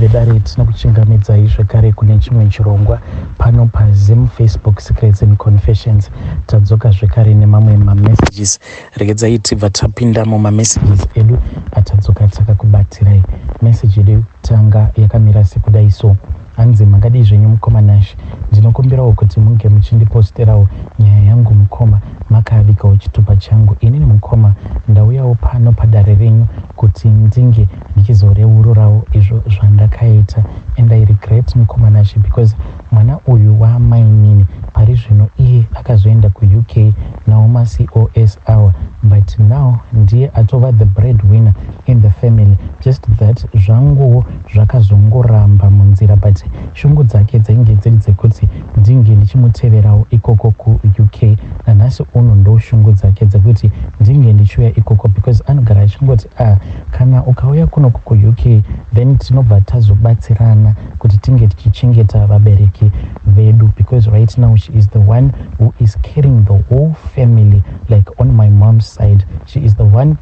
vedare tinokuchingamidzai zvekare kune chimwe chirongwa pano paZim Facebook Secrets and Confessions. Tadzoka zvekare nemamwe mamessages. Regedzai tibva tapinda mumamessages edu atadzoka takakubatirai. Message yedu yekutanga yakamira sekudai so: hanzi makadii zvenyu mukoma Nash, ndinokumbirawo kuti munge muchindiposterawo nyaya yangu mukoma, makavikawo chitupa changu. Inini mukoma ndauyawo pano padare renyu kuti ndinge ndichizoreururawo izvo zvandakaita, and I regret mukoma Nash because mwana uyu wamainini pari zvino iye akazoenda kuUK nawo maCOS awa, but now ndiye atova the breadwinner in the family. Just that zvanguwo zvakazongoramba munzira, but shungu dzake dzainge dziri dzekuti ndinge ndichimuteverawo ikoko kuUK, nanhasi uno ndo shungu dzake dzekuti ndinge ndichiuya ikoko because anogara achingoti kana ukauya kuno kuUK then tinobva tazobatsirana kuti tinge tichichengeta vabereki vedu, because right now she is the one who is carrying the whole family. Like on my mom's side, she is the one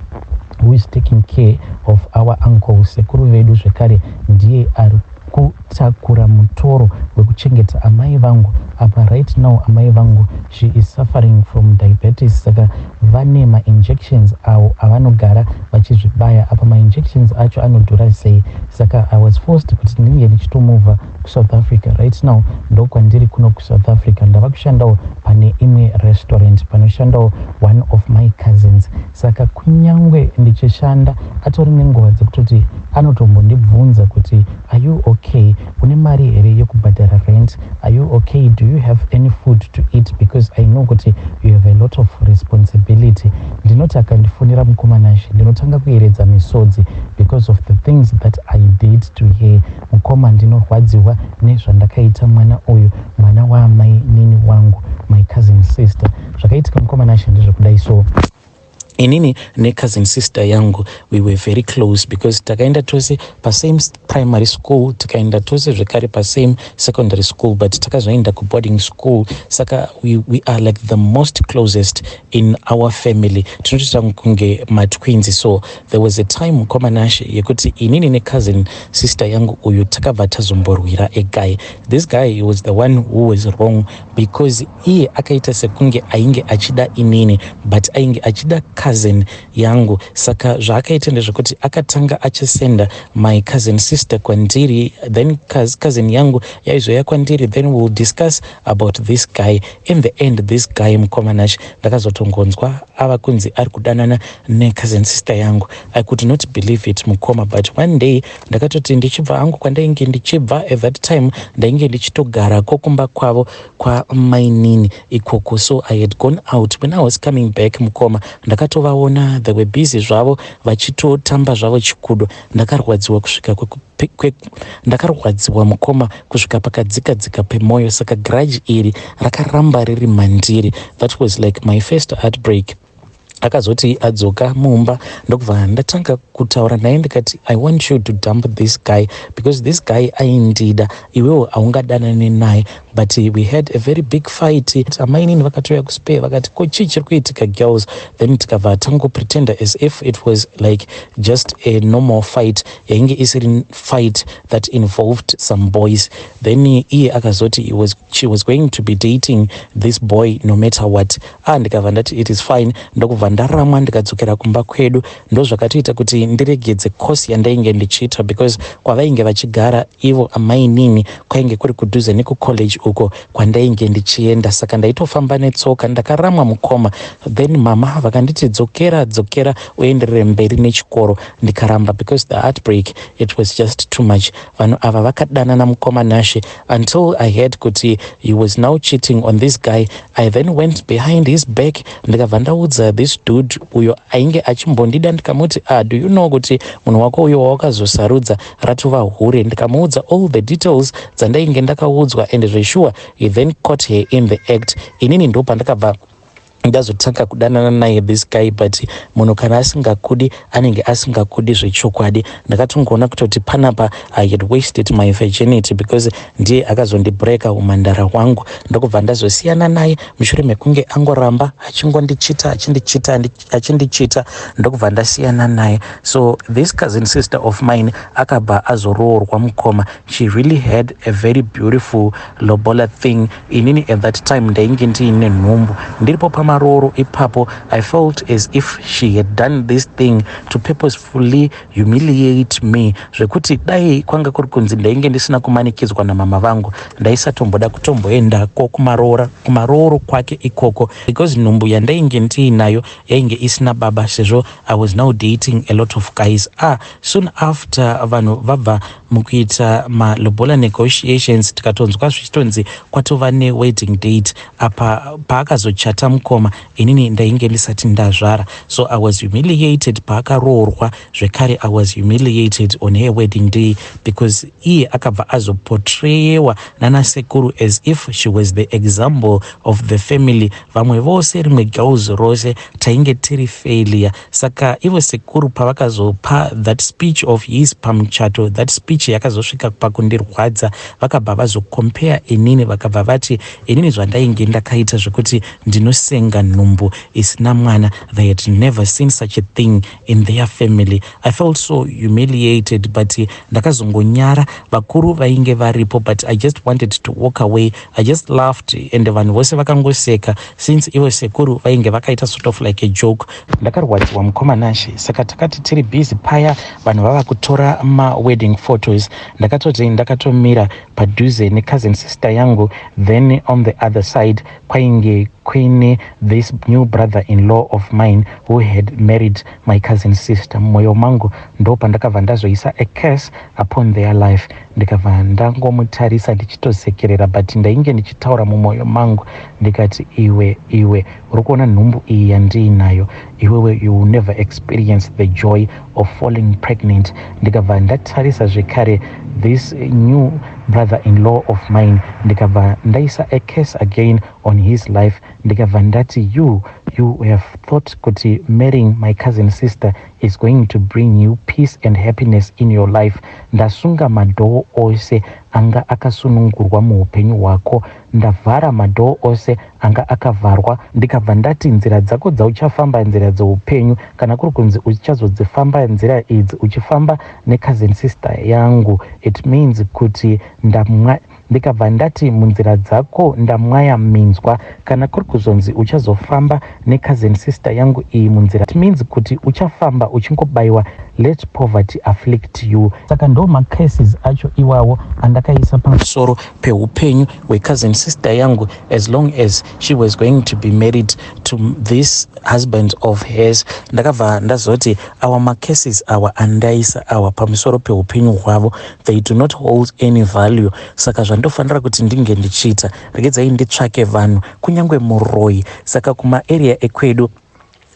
who is taking care of our uncle. Sekuru vedu zvekare ndiye ari kutakura mutoro wekuchengeta amai vangu. Apa right now amai vangu, she is suffering from diabetes, saka vane ma-injections awo avanogara vachizvibaya. Apa ma-injections acho anodhura sei, saka I was forced kuti ndinge ndichitomuvha kuSouth Africa. Right now ndokwandiri kuno kuSouth Africa, ndava kushandawo pane imwe restaurant panoshandawo one of my cousins. Saka kunyangwe ndichishanda atori nenguva dzekutoti anotombondibvunza kuti are you okay, une mari here yekubhadhara rent, are you okay, do you have any food to eat, because I know kuti you have a lot of responsibility. Ndinoti akandifonera mukoma Nash ndinotanga kuyeredza misodzi because of the things that I did to her. Mukoma ndinorwadziwa nezvandakaita mwana uyu, mwana waamai nini wangu, my cousin sister. Zvakaitika mukoma Nash ndezvekudai so: inini ne-cousin sister yangu, we were very close because takaenda tose pasame primary school, takaenda tose zvekare pasame secondary school, but takazoenda kuboarding school, saka we are like the most closest in our family. Tinotita kunge matwins. So there was a time mukoma Nash yekuti inini ne-cousin sister yangu uyu takabva tazomborwira a guy. This guy was the one who was wrong because iye akaita sekunge ainge achida inini, but ainge achida cousin yangu. Saka zvaakaita ndezvekuti akatanga achisenda my cousin sister kwandiri, then cousin yangu yaizoya kwandiri, then we'll discuss about this guy. In the end this guy mukoma Nash ndakazotongonzwa ava kunzi ari kudanana ne-cousin sister yangu. I could not believe it mukoma, but one day ndakatoti ndichibva hangu kwandainge ndichibva, at that time ndainge ndichitogara kokumba kwavo kwa mainini ikoko. So I had gone out. When I was coming back mukoma ndakatovaona they were busy zvavo vachitotamba zvavo chikudo. Ndakarwadziwa kusvika ndakarwadziwa mukoma kusvika pakadzika pemoyo, saka grudge iri rakaramba riri mandiri. That was like my first heartbreak. Akazoti adzoka mumba ndokubva ndatanga kutaura naye ndikati I want you to dump this guy because this guy aindida, iwewo haungadanane naye. But we had a very big fight. Amainini vakatoya kuspare vakati ko chii chiri kuitika girls, then tikabva tango pretend as if it was like just a normal fight, yainge isiri fight that involved some boys. Then iye akazoti she was going to be dating this boy no matter what. Ndikabva ndati it is fine, ndokubva ndaramwa ndikadzokera kumba kwedu. Ndo zvakatoita kuti ndiregedze course yandainge ndichiita because kwavainge vachigara ivo amainini kwainge kuri kudhuze nekucollege uko kwandainge ndichienda, saka ndaitofamba netsoka ndakaramwa mukoma. Then mama vakanditi dzokera uenderere mberi nechikoro, ndikaramba because the heartbreak, it was just too much. Vanhu ava vakadanana mukoma Nash until I heard kuti he was now cheating on this guy. I then went behind his back ndikabva ndaudza this dude uyo ainge achimbondida, ndikamuti do you know kuti munhu wako uyo wawakazosarudza ratova hure. Ndikamuudza all the details dzandainge ndakaudzwa, and zvesure he then caught her in the act. Inini ndo pandakabva ndazotanga kudanana naye this guy, but munhu kana asingakudi anenge asingakudi zvechokwadi. Ndakatongoona kutoti panapa I had wasted my virginity because ndiye akazondibreka umhandara hwangu. Ndokubva ndazosiyana naye mushure mekunge angoramba achindichita ndokubva ndasiyana naye. So this cousin sister of mine akabva azoroorwa mukoma. She really had a very beautiful lobola thing. Inini at that time ndainge ndiine nhumbu ndiripo pamaroro ipapo. I felt as if she had done this thing to purposefully humiliate me, zvekuti dai kwanga kuri kunzi ndainge ndisina kumanikidzwa namama vangu ndaisatomboda kutomboendako kumaroro kwake ikoko, because nhumbu yandainge ndiinayo yainge isina baba, sezvo I was now dating a lot of guys. Soon after vanhu vabva mukuita malobola negotiations, tikatonzwa zvichitonzi kwatova newedding date. Apa paakazochata mukoma inini ndainge ndisati ndazvara. So I was humiliated paakaroorwa zvekare. I was humiliated on her wedding day because iye akabva azoportrayewa nanasekuru as if she was the example of the family. Vamwe vose rimwe gauzi rose tainge tiri failure. Saka ivo sekuru pavakazopa that speech of his pamuchato, that speech yakazosvika pakundirwadza, vakabva vazocompare inini, vakabva vati inini zvandainge ndakaita zvekuti ndinosenga nhumbu isina mwana. They had never seen such a thing in their family. I felt so humiliated, but ndakazongonyara. Vakuru vainge varipo, but I just wanted to walk away. I just laughed and vanhu vose vakangoseka since ivo sekuru vainge vakaita sort of like a joke. Ndakarwadziwa mukomanashe, saka takati tiri busy paya vanhu vava kutora wedding photos. Ndakatoti ndakatomira padhuze necousin sister yangu, then on the other side kwainge kuine this new brother-in-law of mine who had married my cousin sister. Mumwoyo mangu ndo pandakabva ndazoisa a curse upon their life. Ndikabva ndangomutarisa ndichitosekerera, but ndainge ndichitaura mumwoyo mangu ndikati iwe uri kuona nhumbu iyi yandiinayo, iwewe you will never experience the joy of falling pregnant. Ndikabva ndatarisa zvekare this new brother-in-law of mine, ndikabva ndaisa a curse again on his life. Ndikabva ndati you have thought kuti marrying my cousin sister is going to bring you peace and happiness in your life. Ndasunga madhoo ose anga akasunungurwa muupenyu hwako, ndavhara madhoo ose anga akavharwa. Ndikabva ndati nzira dzako dzauchafamba nzira dzeupenyu, kana kuri kunzi uchazodzifamba nzira idzi uchifamba necousin sister yangu, it means kuti ndikabva ndati munzira dzako ndamwaya minzwa, kana kuri kuzonzi uchazofamba necousin sister yangu iyi munzira, it means kuti uchafamba uchingobayiwa let poverty afflict you. Saka ndo macases acho iwawo andakaisa pamusoro peupenyu hwecousin sister yangu, as long as she was going to be married to this husband of hers. Ndakabva ndazoti our macases awa andaisa awa pamusoro peupenyu hwavo, they do not hold any value. Saka zvandofanira kuti ndinge ndichiita, regedzai nditsvake vanhu kunyange muroi. Saka kumaarea ekwedu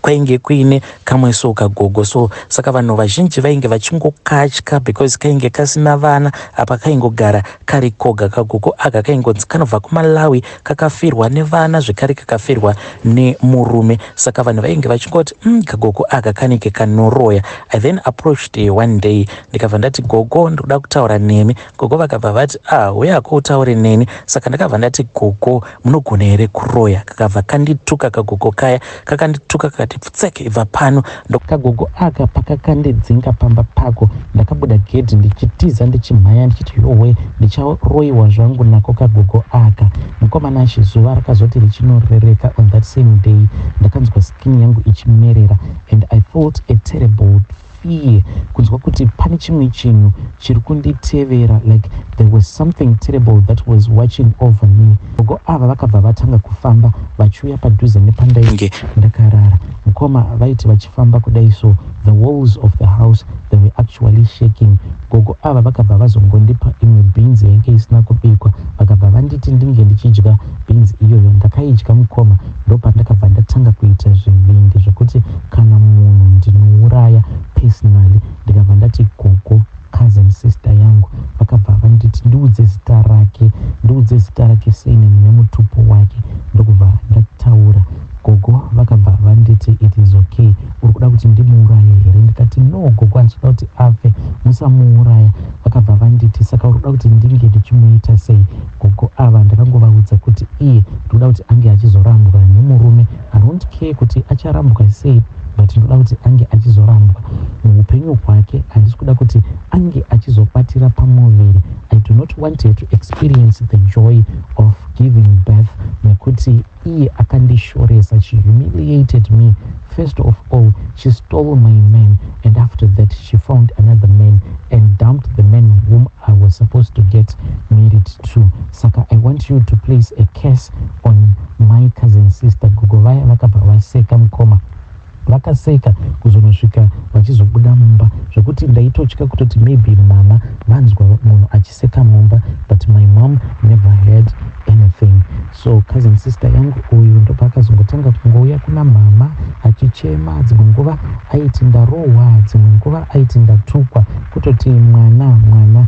kwainge kuine kamweso kagogo, so saka vanhu vazhinji vainge vachingokatya because kainge kasina vana. Apa kaingogara kari koga kagogo aka, kaingonzi kanobva kuMalawi, kakafirwa nevana zvekare kakafirwa nemurume. Saka vanhu vainge vachingoti kagogo aka kanenge kanoroya. I then approached one day, ndikabva ndati gogo ndoda kutaura nemi. Gogo vakabva vati uya ko utaure neni. Saka ndakabva ndati gogo munogona here kuroya? Kakabva kandituka kagogo kaya, kakandituka kakati pfutseke ibva pano. Kagogo aka pakakandidzinga pamba pako, ndakabuda gedhi ndichitiza ndichimhanya ndichiti yowe ndicharoiwa zvangu nako kagogo aka. Mukomanashe zuva rakazoti richinorereka on that same day ndakanzwa skin yangu ichimerera and I felt a terrible fear, kunzwa kuti pane chimwe chinhu chiri kunditevera, like there was something terrible that was watching over me. Gogo ava vakabva vatanga kufamba vachiuya padhuze nepandainge ndakarara. Mukoma vaiti vachifamba kudai, so the walls of the house they were actually shaking. Gogo ava vakabva vazongondipa imwe beans yange isina kubikwa, vakabva vanditi ndinge ndichidya beans iyoyo. Ndakaidya mukoma, ndo pandakabva ndatanga kuita zvivindi zvekuti kana munhu ndinouraya personally. Ndikabva ndati gogo cousin sister yangu, vakabva vanditi ndiudze zita rake sei nemutupo wake. Ndokubva ndataura gogo kusamuuraya vakabva vanditi saka uri kuda kuti ndinge ndichimuita sei. Gogo ava ndakangovaudza kuti iye ndoda kuti ange achizorambwa nemurume. I don't care kuti acharambwa sei, but ndoda kuti ange achizorambwa muupenyu hwake. Handisi kuda kuti ange achizobatira pamuviri. I do not want her to experience the joy of giving birth. Nekuti iye akandishoresa, she humiliated me. First of all, she stole my man, and after that she found another man and dumped the man whom I was supposed to get married to. Saka, I want you to place a curse on my cousin sister. Gogo vaya vakabva vaseka mukoma, vakaseka kuzonosvika vachizobuda mumba, zvekuti ndaitotya kutoti maybe mama vanzwa munhu achiseka mumba, but my mom never heard anything. So cousin sister yangu uyu ndopakazongotanga kungouya kuna mama achichema, dzimwe nguva aiti ndarohwa, dzimwe nguva aiti ndatukwa, kutoti mwana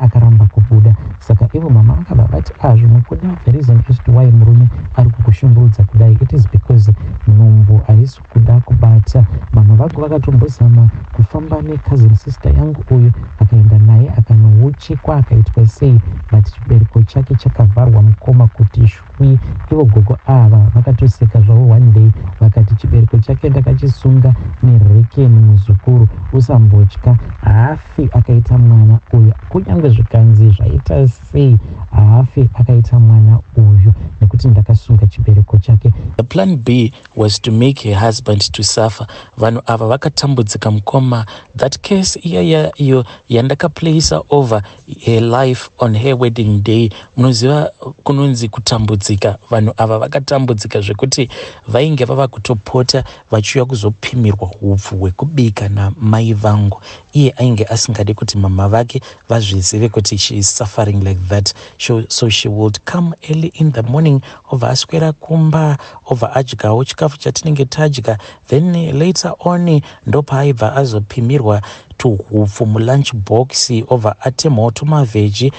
akaramba kubuda. Saka ivo mama vakabva vati zvimwe kuda, the reason as to why murume ari kukushungurudza kudai, it is because nhumbu haisi kuda kubata. Mama vangu vakatombozama kufamba necousin sister yangu uyu, akaenda naye akanouchekwa, akaitwa sei, but chibereko chake chakavharwa mukoma kuti shwi. Ivo gogo ava vakatoseka zvavo one day, vakati chibereko chake ndakachisunga nerekeni muzukuru, usambotya, haafi akaita mwana uyu. Kunyange zvikanzi zvaita sei, haafi akaita mwana uyu nekuti ndakasunga chibereko chake. The plan B was to make her husband to suffer. Vanhu ava vakatambudzika mukoma. That case iyo yandakaplaisa over her life on her wedding day. Munoziva kunonzi kutambudzika. Vanhu ava vakatambudzika zvekuti vainge vava kutopota vachiuya kuzopimirwa upfu hwekubika namai vangu. Iye ainge asingade kuti mama vake vazvizive kuti she is suffering like that. So she would come early in the morning, over aswera kumba, over adyawo chikafu chatinenge tadya, then later on ndopaaibva azopimirwa tuhupfu mulunch box, over atemhawo tumaveji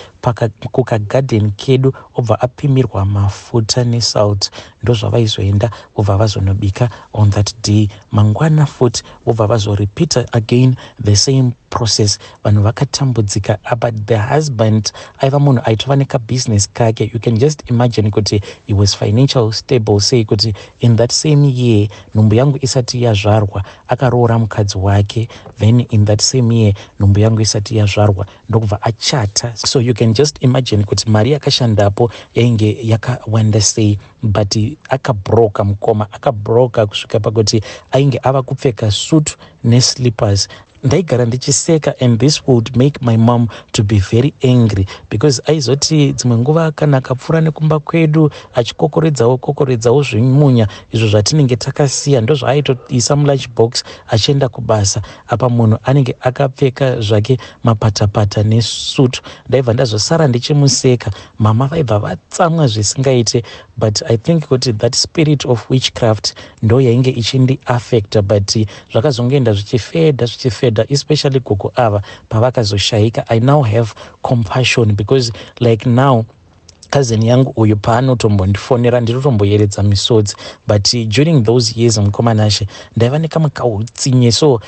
kukagarden kedu, obva apimirwa mafuta nesalt. Ndozvavaizoenda obva vazonobika on that day. Mangwana futi obva vazorepeata again the same process. Vanhu vakatambudzika. But the husband aiva munhu aitova nekabusiness kake. You can just imagine kuti he was financial stable, sei kuti in that same year nhumbu yangu isati yazvarwa akaroora mukadzi wake, then in that same year nhumbu yangu isati yazvarwa ndokubva achata. So you can just imagine kuti mari yakashandapo yainge yakawanda sei, but akabroka mukoma, akabroka kusvika pakuti ainge ava kupfeka suit neslippers. Ndaigara ndichiseka, and this would make my mom to be very angry, because aizoti dzimwe nguva kana akapfuura nekumba kwedu achikokoredzawo zvimunya izvo zvatinenge takasiya, ndozvaaitoisa mulunch box achienda kubasa. Apa munhu anenge akapfeka zvake mapatapata nesutu. Ndaibva ndazosara ndichimuseka. Mama vaibva vatsamwa zvisingaite, but I think kuti that spirit of witchcraft ndo yainge ichindi affecta, but zvakazongoenda zvichifeda, especially gogo ava pavakazoshaika. I now have compassion, because like now cousin yangu uyu paanotombondifonera ndinotomboyeredza misodzi, but during those years mukomanashe ndaiva nekamwe kautsinye, so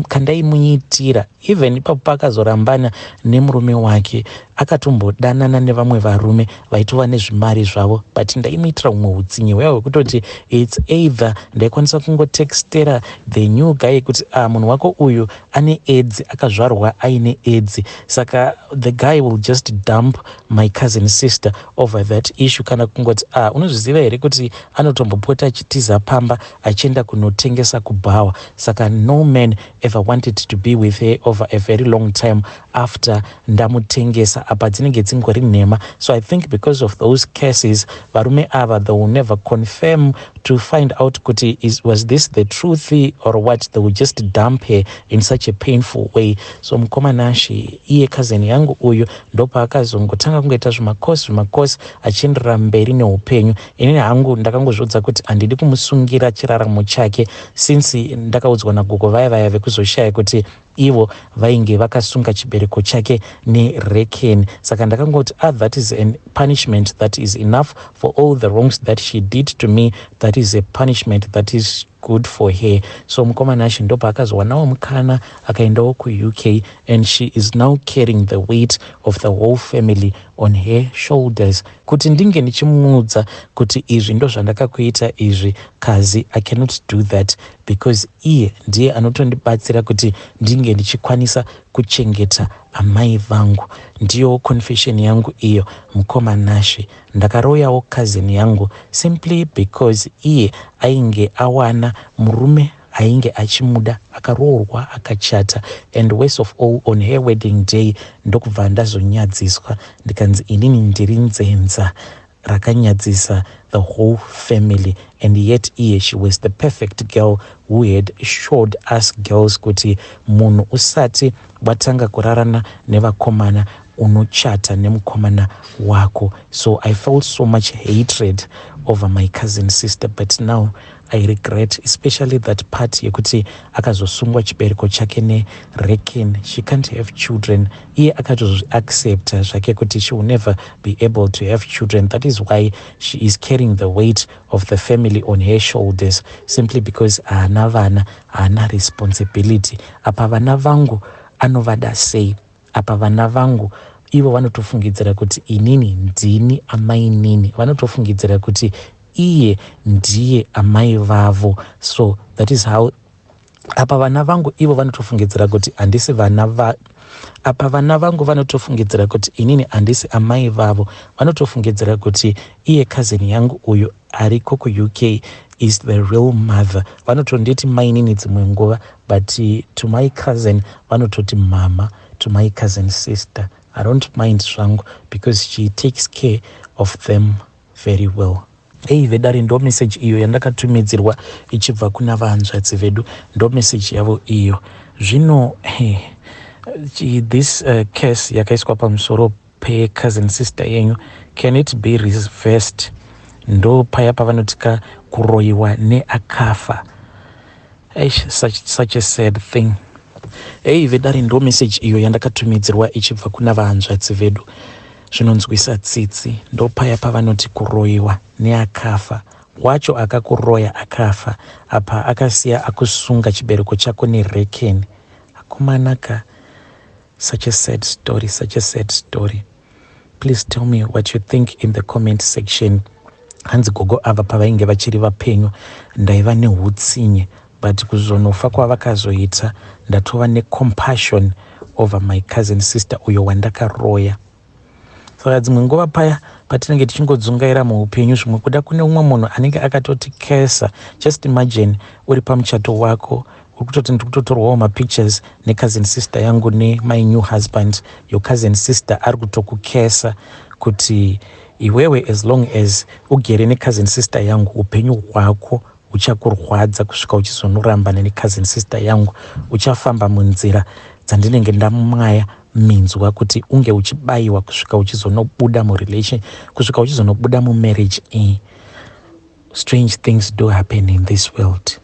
kandaimunyitira. Even ipapo pakazorambana nemurume wake, akatombodanana nevamwe varume vaitova nezvimari zvavo, but ndaimuitira umwe utsinye hweya hwekutoti it's either ndaikwanisa kungotextera the new guy kuti munhu wako uyu ane AIDS, akazvarwa aine AIDS, saka the guy will just dump my cousin sister over that issue. Kana kungoti unozviziva here kuti anotombopota achitiza pamba achienda kunotengesa kubhawa. Saka no man ever wanted to be with her over a very long time after ndamutengesa, apa dzinenge dzingori nhema. So I think because of those cases, varume ava they will never confirm to find out kuti was this the truth or what. They will just dump her in such a painful way. So mukomanashi iye cousin yangu uyu ndopaakazongotanga kungoita zvimakosi achienderera mberi neupenyu. Inini hangu ndakangozvodza kuti handidi kumusungira chiraramo chake, since ndakaudzwa nagogo vaya vekuzoshaya kuti ivo vainge vakasunga chibereko chake nerekeni. Saka ndakangoti that is a punishment that is enough for all the wrongs that she did to me. That is a punishment that is good for her. So mukomana Nashi ndopa akazowanawo mukana akaendawo ku-UK, and she is now carrying the weight of the whole family on her shoulders. Kuti ndinge ndichimuudza kuti izvi ndo zvandakakuita izvi kazi, I cannot do that because iye ndiye anotondibatsira kuti ndinge ndichikwanisa kuchengeta amai vangu. Ndiyo confession yangu iyo mukoma Nashi. Ndakaroyawo cousin yangu simply because iye ainge awana murume ainge achimuda, akaroorwa akachata, and worst of all on her wedding day ndokubva ndazonyadziswa ndikanzi inini ndiri nzenza rakanyadzisa the whole family. And yet she was the perfect girl who had showed us girls kuti munhu usati watanga kurarana nevakomana unochata nemukomana wako. So I felt so much hatred over my cousin sister, but now I regret especially that part yekuti akazosungwa chibereko chake neReckon. She can't have children. Iye akatozviaccepta zvake kuti she will never be able to have children. That is why she is carrying the weight of the family on her shoulders, simply because haana vana, haana responsibility. Apa vana vangu anovada sei? Apa vana vangu ivo vanotofungidzira kuti inini ndini amai nini, vanotofungidzira kuti iye ndiye amai vavo. So that is how apa vana vangu ivo vanotofungidzira kuti handisi vana apa vana vangu vanotofungidzira kuti inini handisi amai vavo, vanotofungidzira kuti iye cousin yangu uyu ariko ku-UK is the real mother. Vanotonditi mai nini dzimwe nguva, but to my cousin vanototi mama, to my cousin sister. I don't mind zvangu because she takes care of them very well. Vedari ndo message iyo yandakatumidzirwa ichibva kuna vahanzvadzi vedu, ndo message yavo iyo. Zvino this case yakaiswa pamusoro pe cousin sister yenyu, can it be reversed? Ndo paya pavanotika kuroiwa neakafa. Such a sad thing. Vedari ndo message iyo yandakatumidzirwa ichibva kuna vahanzvadzi vedu. Zvinonzwisa tsitsi. Ndo paya pavanoti kuroiwa neakafa. Wacho akakuroya akafa. Apa akasiya akusunga chibereko chako neReckon. Akumanaka. Such a sad story, such a sad story. Please tell me what you think in the comment section. Hanzi gogo ava pavainge vachiri vapenyu ndaiva nehutsinye, but kuzonofa kwavakazoita ndatova necompassion over my cousin sister uyo wandakaroya. Saka dzimwe nguva paya patinenge tichingodzungaira muupenyu zvimwe kuda kune umwe munhu anenge akatoti kesa. Just imagine uri pamuchato wako uri kutoti ndikutotorwawo mapictures necousin sister yangu my new husband, your cousin sister ari kutokukesa kuti iwewe as long as ugere necousin sister yangu upenyu hwako uchakurwadza kusvika uchizonorambana necousin sister yangu, uchafamba munzira dzandinenge ndamwaya minzwa kuti unge uchibayiwa kusvika uchizonobuda murelation, kusvika uchizonobuda mumarriage. Strange things do happen in this world.